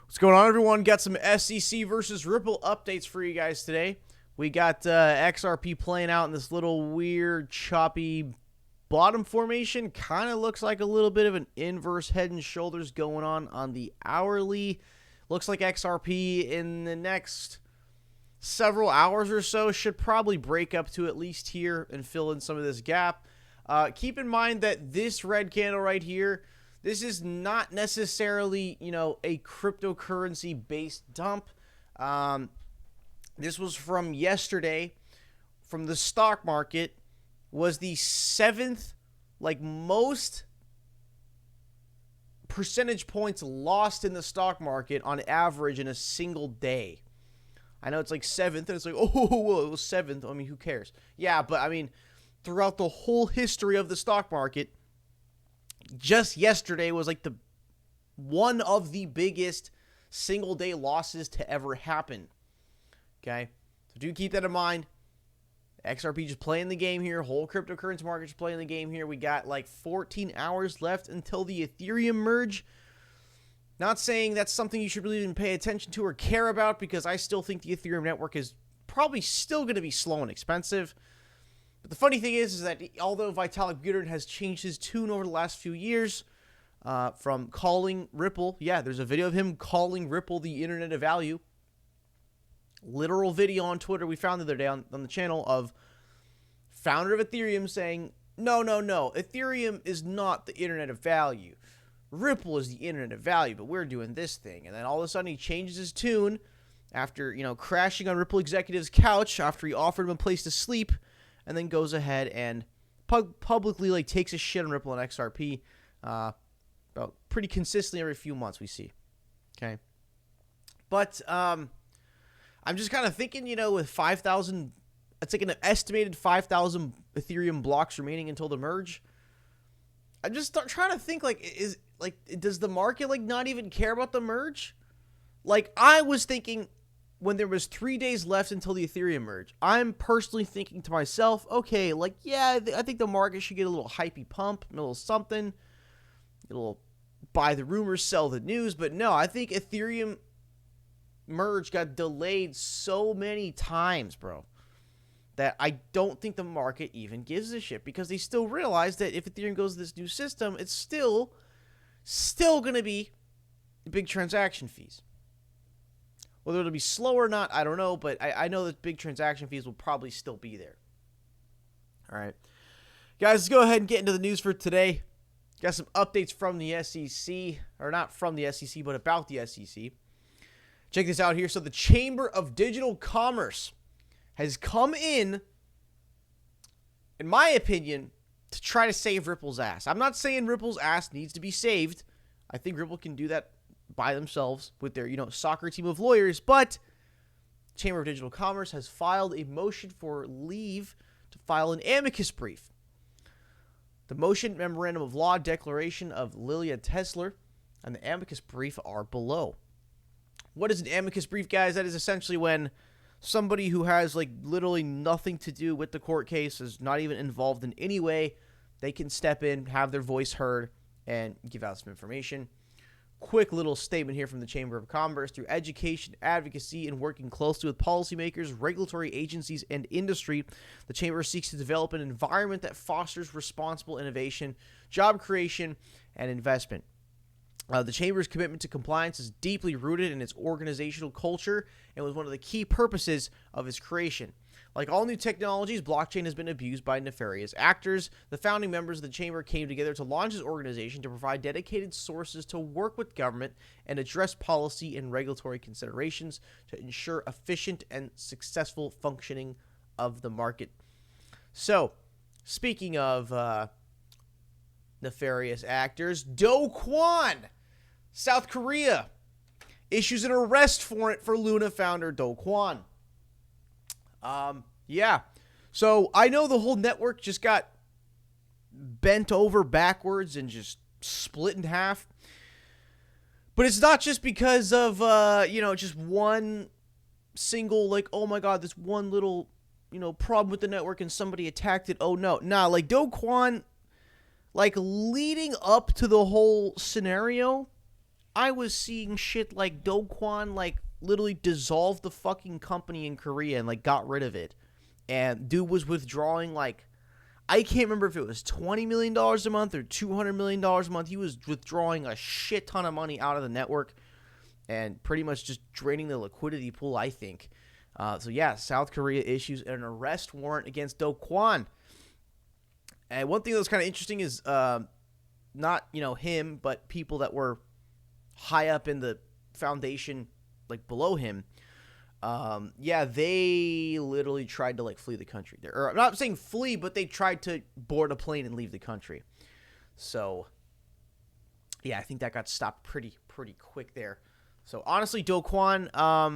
What's going on, everyone? Got some SEC versus Ripple updates for you guys today. We got XRP playing out in this little weird, choppy bottom formation. Kind of looks like a little bit of an inverse head and shoulders going on the hourly. Looks like XRP in the next several hours or so should probably break up to at least here and fill in some of this gap. Keep in mind that this red candle right here, this is not necessarily, a cryptocurrency-based dump. This was from yesterday, from the stock market, was the seventh, most percentage points lost in the stock market on average in a single day. I know it's like seventh, and it's like, oh, it was seventh. I mean, who cares? Yeah, but I mean, throughout the whole history of the stock market, just yesterday was like one of the biggest single day losses to ever happen. Okay, so do keep that in mind. XRP just playing the game here. Whole cryptocurrency market just playing the game here. We got like 14 hours left until the Ethereum merge. Not saying that's something you should really even pay attention to or care about, because I still think the Ethereum network is probably still going to be slow and expensive. But the funny thing is that although Vitalik Buterin has changed his tune over the last few years, from calling Ripple, there's a video of him calling Ripple the internet of value. Literal video on Twitter we found the other day on the channel of founder of Ethereum saying, no, Ethereum is not the internet of value. Ripple is the internet of value, but we're doing this thing. And then all of a sudden he changes his tune after, crashing on Ripple executive's couch after he offered him a place to sleep, and then goes ahead and publicly takes a shit on Ripple and XRP about pretty consistently every few months we see. Okay. But I'm just kind of thinking, with 5,000, it's like an estimated 5,000 Ethereum blocks remaining until the merge. I'm just trying to think, does the market not even care about the merge? I was thinking when there was 3 days left until the Ethereum merge, I'm personally thinking to myself, okay, I think the market should get a little hypey pump, a little something, a little buy the rumors, sell the news. But no, I think Ethereum merge got delayed so many times, bro, that I don't think the market even gives a shit, because they still realize that if Ethereum goes to this new system, it's still going to be big transaction fees. Whether it'll be slow or not, I don't know, but I know that big transaction fees will probably still be there. All right. Guys, let's go ahead and get into the news for today. Got some updates from the SEC, or not from the SEC, but about the SEC. Check this out here. So the Chamber of Digital Commerce has come in my opinion, to try to save Ripple's ass. I'm not saying Ripple's ass needs to be saved. I think Ripple can do that by themselves with their, soccer team of lawyers. But Chamber of Digital Commerce has filed a motion for leave to file an amicus brief. The motion, memorandum of law, declaration of Lilia Tesler, and the amicus brief are below. What is an amicus brief, guys? That is essentially when somebody who has literally nothing to do with the court case, is not even involved in any way, they can step in, have their voice heard, and give out some information. Quick little statement here from the Chamber of Commerce. Through education, advocacy, and working closely with policymakers, regulatory agencies, and industry, the Chamber seeks to develop an environment that fosters responsible innovation, job creation, and investment. The Chamber's commitment to compliance is deeply rooted in its organizational culture and was one of the key purposes of its creation. Like all new technologies, blockchain has been abused by nefarious actors. The founding members of the Chamber came together to launch this organization to provide dedicated sources to work with government and address policy and regulatory considerations to ensure efficient and successful functioning of the market. So, speaking of nefarious actors, Do Kwon, South Korea, issues an arrest warrant for Luna founder Do Kwon. So I know the whole network just got bent over backwards and just split in half. But it's not just because of, just one single, oh my God, this one little, problem with the network and somebody attacked it. Oh no. Nah, Do Kwon, leading up to the whole scenario, I was seeing shit like Do Kwon, like, literally dissolved the fucking company in Korea and, like, got rid of it. And dude was withdrawing, like, I can't remember if it was $20 million a month or $200 million a month. He was withdrawing a shit ton of money out of the network and pretty much just draining the liquidity pool, I think. So, yeah, South Korea issues an arrest warrant against Do Kwon. And one thing that was kind of interesting is not, him, but people that were high up in the foundation, like, below him. They literally tried to, like, flee the country. Or I'm not saying flee, but they tried to board a plane and leave the country. So, yeah, I think that got stopped pretty quick there. So, honestly, Do Kwon, I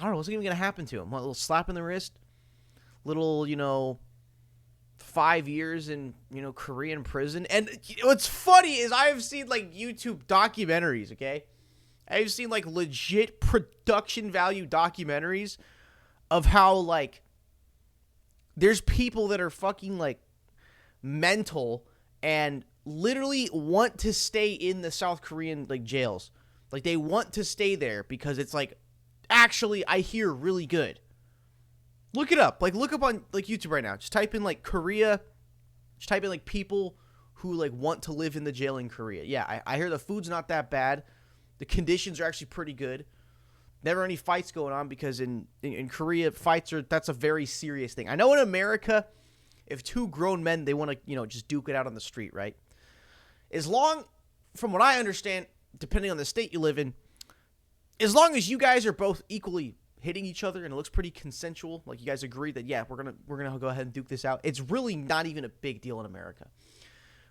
don't know, what's even going to happen to him? What, a little slap in the wrist? Little, 5 years in, Korean prison? And what's funny is I have seen, like, YouTube documentaries, okay? I've seen, like, legit production value documentaries of how, like, there's people that are fucking, like, mental and literally want to stay in the South Korean, like, jails. Like, they want to stay there because it's, like, actually, I hear really good. Look it up. Like, look up on, like, YouTube right now. Just type in, like, Korea. Just type in, like, people who, like, want to live in the jail in Korea. Yeah, I hear the food's not that bad. The conditions are actually pretty good. Never any fights going on because in Korea, that's a very serious thing. I know in America, if two grown men, they want to, just duke it out on the street, right? As long, from what I understand, depending on the state you live in, as long as you guys are both equally hitting each other and it looks pretty consensual, like you guys agree that, yeah, we're gonna go ahead and duke this out, it's really not even a big deal in America.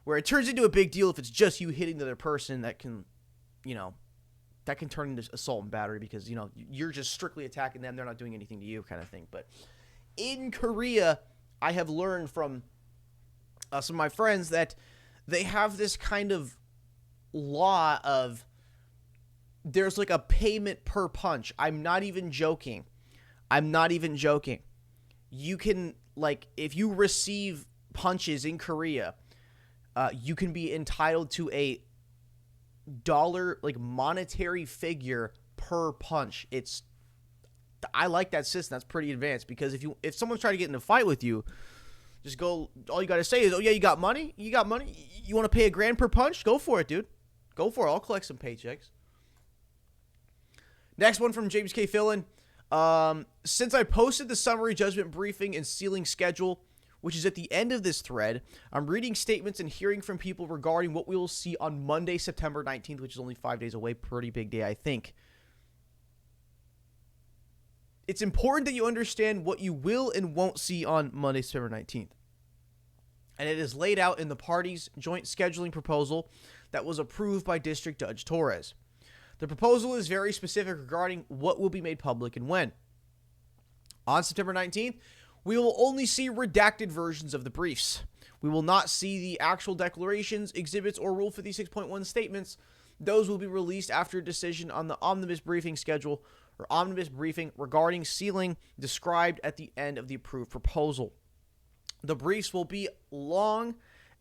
Where it turns into a big deal if it's just you hitting the other person, that can turn into assault and battery because, you're just strictly attacking them. They're not doing anything to you kind of thing. But in Korea, I have learned from some of my friends that they have this kind of law of there's like a payment per punch. I'm not even joking. You can, like, if you receive punches in Korea, you can be entitled to a dollar, like, monetary figure per punch. I like that system. That's pretty advanced because if someone's trying to get in a fight with you, just go, all you got to say is, oh yeah, you got money? You want to pay $1,000 per punch? Go for it, dude. Go for it. I'll collect some paychecks. Next one from James K. Fillin. Since I posted the summary judgment briefing and sealing schedule, which is at the end of this thread, I'm reading statements and hearing from people regarding what we will see on Monday, September 19th, which is only 5 days away. Pretty big day, I think. It's important that you understand what you will and won't see on Monday, September 19th. And it is laid out in the parties' joint scheduling proposal that was approved by District Judge Torres. The proposal is very specific regarding what will be made public and when. On September 19th, we will only see redacted versions of the briefs. We will not see the actual declarations, exhibits, or Rule 56.1 statements. Those will be released after a decision on the omnibus briefing schedule or omnibus briefing regarding sealing described at the end of the approved proposal. The briefs will be long,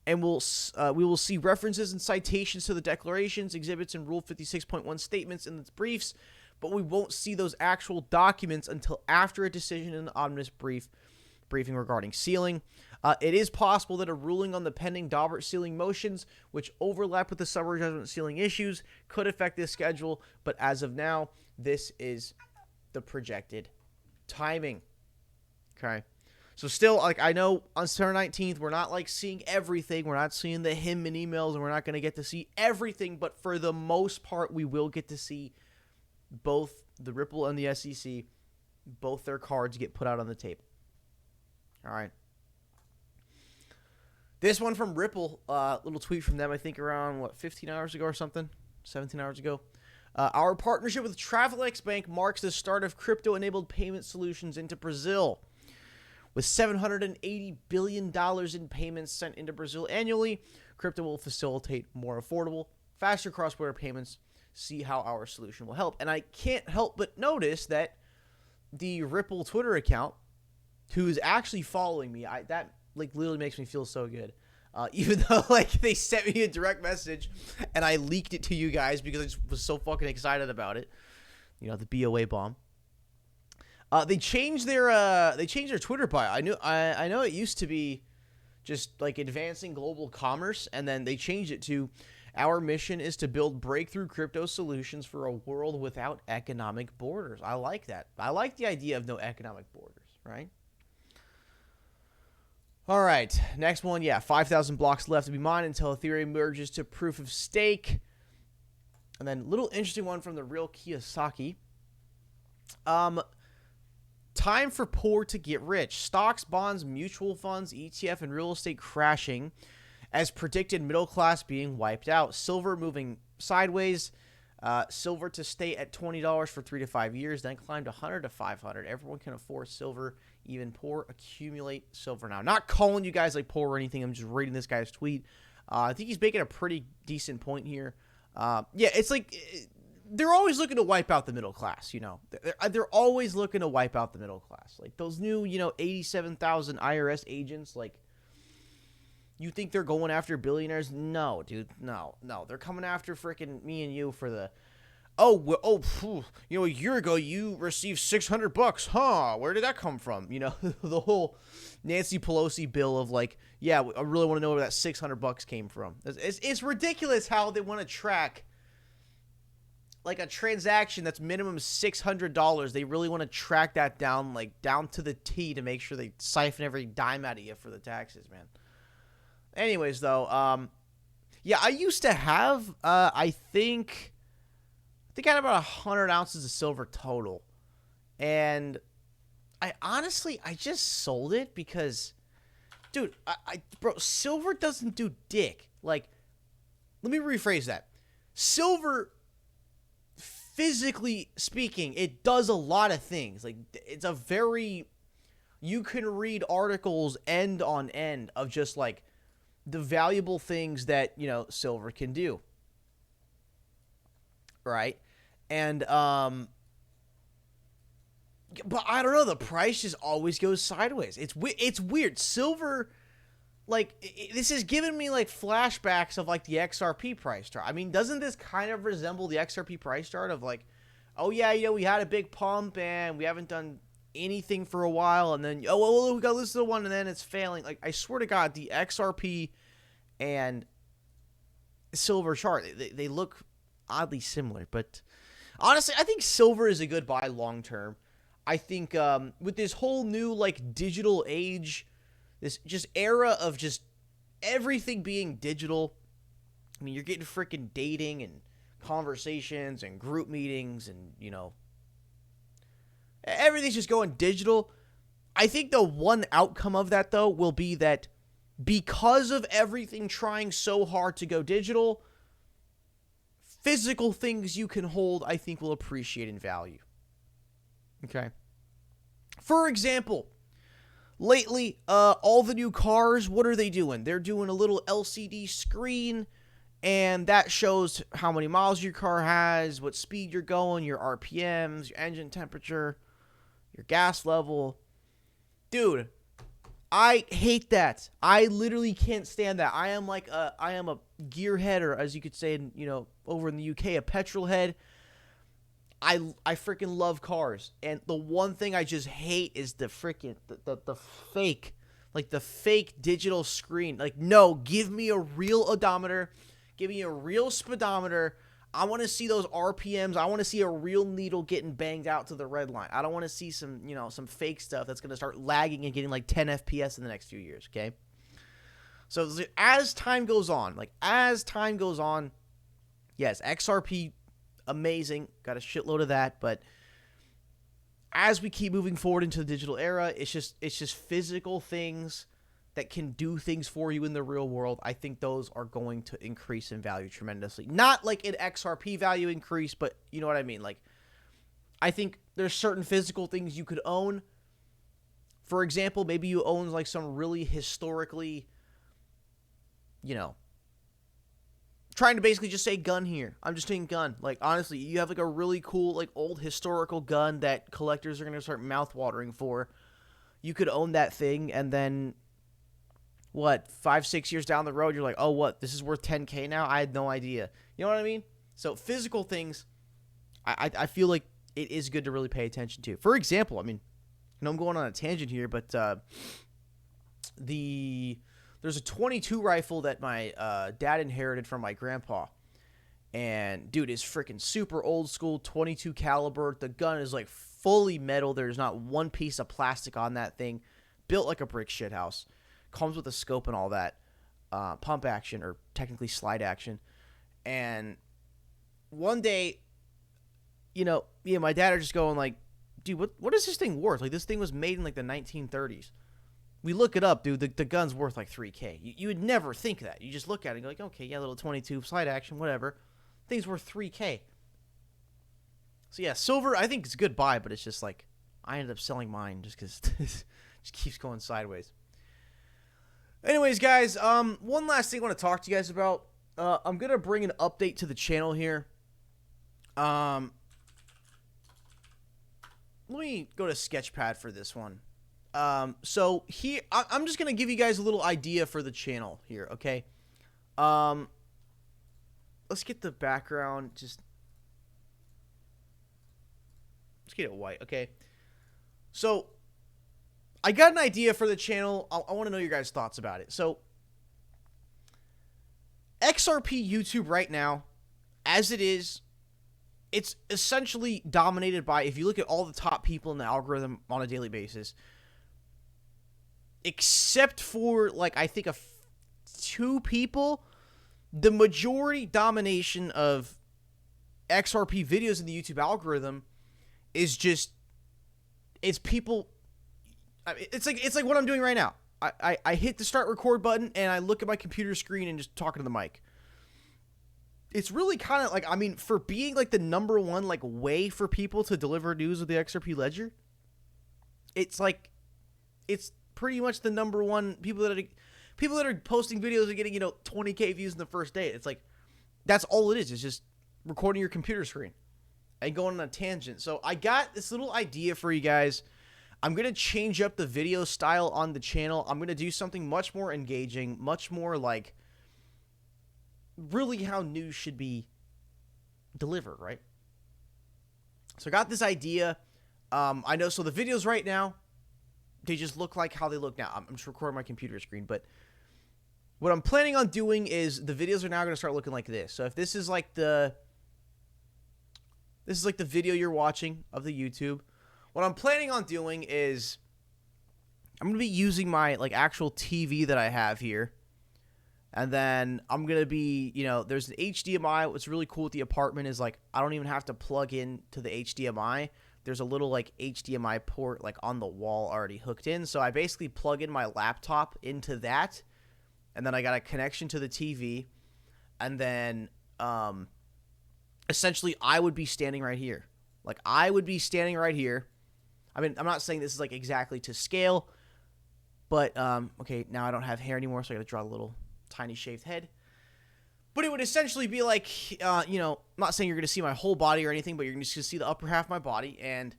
and we will see references and citations to the declarations, exhibits, and Rule 56.1 statements in the briefs, but we won't see those actual documents until after a decision in the omnibus briefing regarding sealing. It is possible that a ruling on the pending Daubert sealing motions, which overlap with the summary judgment sealing issues, could affect this schedule, but as of now, this is the projected timing. Okay. So still, like, I know on September 19th, we're not, like, seeing everything. We're not seeing the him and emails, and we're not going to get to see everything. But for the most part, we will get to see both the Ripple and the SEC, both their cards get put out on the table. All right. This one from Ripple, little tweet from them, I think around, 15 hours ago or something? 17 hours ago. Our partnership with Travelex Bank marks the start of crypto-enabled payment solutions into Brazil. With $780 billion in payments sent into Brazil annually, crypto will facilitate more affordable, faster cross-border payments. See how our solution will help. And I can't help but notice that the Ripple Twitter account, who is actually following me, that literally makes me feel so good. Even though like they sent me a direct message and I leaked it to you guys because I just was so fucking excited about it. You know, the BOA bomb. They changed their Twitter bio. I know it used to be just like advancing global commerce, and then they changed it to our mission is to build breakthrough crypto solutions for a world without economic borders. I like that. I like the idea of no economic borders, right? All right, next one. Yeah, 5,000 blocks left to be mined until Ethereum merges to proof of stake. And then little interesting one from the real Kiyosaki. Time for poor to get rich. Stocks, bonds, mutual funds, ETF, and real estate crashing. As predicted, middle class being wiped out. Silver moving sideways. Silver to stay at $20 for 3 to 5 years, then climb to $100 to $500. Everyone can afford silver. Even poor accumulate silver now. Not calling you guys like poor or anything. I'm just reading this guy's tweet. I think he's making a pretty decent point here. Yeah, it's like they're always looking to wipe out the middle class, you know. They're always looking to wipe out the middle class. Like those new, 87,000 IRS agents, like, you think they're going after billionaires? No, dude. No. They're coming after freaking me and you for the, a year ago you received $600, huh? Where did that come from? The whole Nancy Pelosi bill of like, yeah, I really want to know where that $600 came from. It's ridiculous how they want to track like a transaction that's minimum $600. They really want to track that down, like down to the T, to make sure they siphon every dime out of you for the taxes, man. Anyways, though, yeah, I used to have, I think I had about 100 ounces of silver total, and I just sold it because, dude, bro, silver doesn't do dick. Like, let me rephrase that. Silver, physically speaking, it does a lot of things. Like, it's a very, you can read articles end on end of just like the valuable things that, silver can do. Right? And, but I don't know, the price just always goes sideways. It's weird. Silver, like, this is giving me like flashbacks of like the XRP price chart. I mean, doesn't this kind of resemble the XRP price chart of like, oh yeah, we had a big pump and we haven't done anything for a while, and then, we got this little one and then it's failing. Like, I swear to God, the XRP and silver chart, they look oddly similar, but honestly, I think silver is a good buy long term. I think with this whole new like digital age, this just era of just everything being digital, I mean, you're getting freaking dating and conversations and group meetings and, everything's just going digital. I think the one outcome of that, though, will be that because of everything trying so hard to go digital, physical things you can hold, I think, will appreciate in value. Okay. For example, lately, all the new cars, what are they doing? They're doing a little LCD screen, and that shows how many miles your car has, what speed you're going, your RPMs, your engine temperature, your gas level. Dude, I hate that. I literally can't stand that. I am a gearhead, or as you could say, over in the UK, a petrol head. I freaking love cars, and the one thing I just hate is the freaking the fake, like the fake digital screen. Like, no, give me a real odometer, give me a real speedometer. I want to see those RPMs. I want to see a real needle getting banged out to the red line. I don't want to see some fake stuff that's going to start lagging and getting like 10 FPS in the next few years, okay? So as time goes on, yes, XRP, amazing. Got a shitload of that, but as we keep moving forward into the digital era, it's just physical things that can do things for you in the real world. I think those are going to increase in value tremendously. Not like an XRP value increase, but you know what I mean? Like, I think there's certain physical things you could own. For example, maybe you own like some really historically, trying to basically just say gun here. I'm just saying gun. Like, honestly, you have like a really cool, like old historical gun that collectors are going to start mouthwatering for. You could own that thing, and then what, 5-6 years down the road, you're like, oh, what, this is worth 10K now? I had no idea. You know what I mean? So physical things, I feel like it is good to really pay attention to. For example, I mean, I know I'm going on a tangent here, but there's a 22 rifle that my dad inherited from my grandpa. And, dude, it's freaking super old school, 22 caliber. The gun is, like, fully metal. There's not one piece of plastic on that thing. Built like a brick shithouse. Comes with a scope and all that. Pump action, or technically slide action. And one day, you know, me and my dad are just going, like, dude, what is this thing worth? Like, this thing was made in, like, the 1930s. We look it up, dude. The gun's worth, like, 3K. You would never think that. You just look at it and go, like, okay, yeah, little 22 slide action, whatever. Thing's worth 3K. So yeah, silver I think is a good buy, but it's just like I ended up selling mine just because it just keeps going sideways. Anyways, guys, one last thing I want to talk to you guys about. I'm gonna bring an update to the channel here. Let me go to Sketchpad for this one. So here I'm just gonna give you guys a little idea for the channel here, okay? Let's get the background, let's get it white, okay? So, I got an idea for the channel. I want to know your guys' thoughts about it. So, XRP YouTube right now, as it is, it's essentially dominated by, if you look at all the top people in the algorithm on a daily basis, except for, like, I think two people, the majority domination of XRP videos in the YouTube algorithm is just, it's people, it's like what I'm doing right now. I hit the start record button and I look at my computer screen and just talking to the mic. It's really kind of like, I mean, for being like the number one like way for people to deliver news with the XRP ledger, it's like, it's pretty much the number one people that are posting videos and getting, 20K views in the first day. It's like, that's all it is. It's just recording your computer screen and going on a tangent. So I got this little idea for you guys. I'm going to change up the video style on the channel. I'm going to do something much more engaging, much more like really how news should be delivered, right? So I got this idea. I know, so the videos right now, they just look like how they look now. I'm just recording my computer screen, but what I'm planning on doing is the videos are now going to start looking like this. So if this is like the video you're watching of the YouTube, what I'm planning on doing is I'm going to be using my like actual TV that I have here. And then I'm going to be, there's an HDMI. What's really cool with the apartment is like I don't even have to plug in to the HDMI. There's a little like HDMI port like on the wall already hooked in. So I basically plug in my laptop into that. And then I got a connection to the TV. And then essentially I would be standing right here. Like I would be standing right here. I mean, I'm not saying this is like exactly to scale. But, okay, now I don't have hair anymore. So I got to draw a little tiny shaved head. But it would essentially be like, I'm not saying you're going to see my whole body or anything, but you're just going to see the upper half of my body. And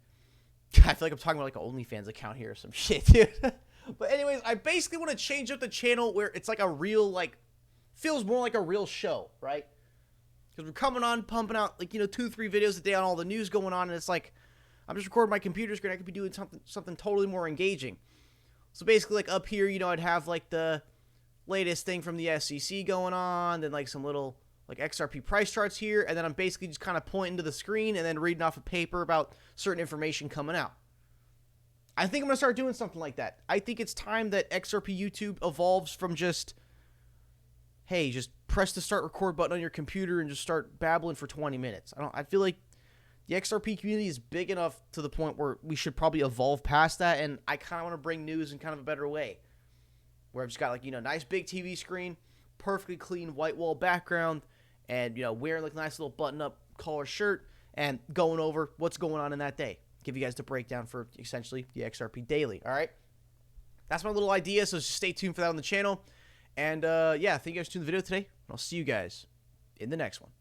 I feel like I'm talking about like an OnlyFans account here or some shit, dude. But anyways, I basically want to change up the channel where it's like a real, like, feels more like a real show, right? Because we're coming on, pumping out, like, 2-3 videos a day on all the news going on. And it's like, I'm just recording my computer screen. I could be doing something totally more engaging. So basically, like, up here, I'd have, like, the latest thing from the SEC going on, then like some little like XRP price charts here, and then I'm basically just kind of pointing to the screen and then reading off a paper about certain information coming out. I think I'm gonna start doing something like that. I think it's time that XRP YouTube evolves from just, hey, just press the start record button on your computer and just start babbling for 20 minutes. I feel like the XRP community is big enough to the point where we should probably evolve past that, and I kind of want to bring news in kind of a better way. Where I've just got like, nice big TV screen, perfectly clean white wall background, and, wearing like a nice little button-up collar shirt and going over what's going on in that day. Give you guys the breakdown for essentially the XRP Daily, all right? That's my little idea, so just stay tuned for that on the channel. And, yeah, thank you guys for tuning the video today, and I'll see you guys in the next one.